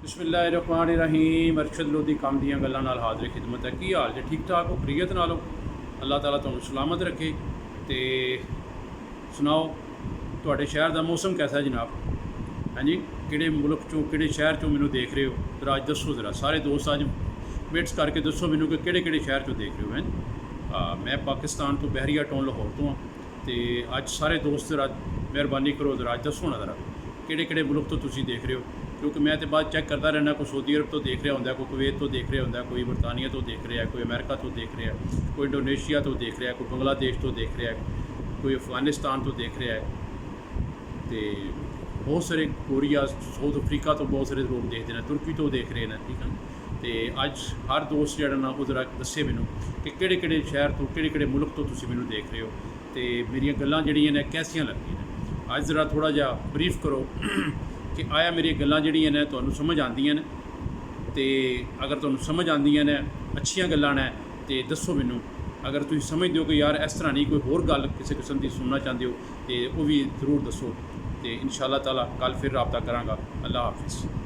बिस्मिल्लाहिर्रहमानिर्रहीम। अरशद लोधी काम दियां गल्लां नाल हाज़िर खिदमत है। की हाल जे ठीक ठाक हो, खरीयत नाल हो? अल्लाह ताला तुहानू सलामत रखे। तो सुनाओ तुहाडे शहर का मौसम कैसा है जनाब? हाँ जी, किहड़े मुल्क चों किहड़े शहर चों मैनू देख रहे हो? जरा अज दसो, ज़रा सारे दोस्त अज मिट्स करके दसो मैनू कि किहड़े किहड़े शहर चों देख रहे हो। हैं मैं पाकिस्तान तो बहरिया टाउन लाहौर तो हाँ। तो अज सारे दोस्त जरा मेहरबानी करो, जरा अज दसो ना जरा किहड़े किहड़े मुल्क तो तुसीं देख रहे हो, क्योंकि मैं तो बाद चैक करता रहना। कोई सऊदी अरब तो देख रहा होंगे, कोई कुवैत तो देख रहा होंगे, कोई बरतानिया तो देख रहा है, कोई अमेरिका तो देख रहा है, कोई इंडोनेशिया तो देख रहा है, कोई बांग्लादेश तो देख रहा है, कोई अफगानिस्तान तो देख रहा है। तो बहुत सारे कोरिया साउथ अफ्रीका तो बहुत सारे लोग देखते हैं, तुर्की तो देख रहे हैं। ठीक है, तो अज हर दोस्त जरा ना वो जरा दसे मैनू कि किहड़े किहड़े शहर तो किहड़े किहड़े मुल्क तो तुसीं मैनू देख रहे हो, तो मेरियां गल्लां जिहड़ियां ने कैसियां लगियां ने। अज जरा थोड़ा जिहा ब्रीफ करो कि आया मेरी गल्लां जिहड़ियां ने तुहानू समझ आंदियां ने। तो अगर तुहानू समझ आंदियां ने, अच्छियां गल्लां ने, तो दसो मैनू। अगर तुसीं समझदे हो कि यार इस तरह नहीं, कोई होर गल किसी किस्म की सुनना चाहते हो, तो वह भी जरूर दसो। तो इंशाअल्लाह ताला कल फिर राबता करांगा। अल्लाह हाफिज़।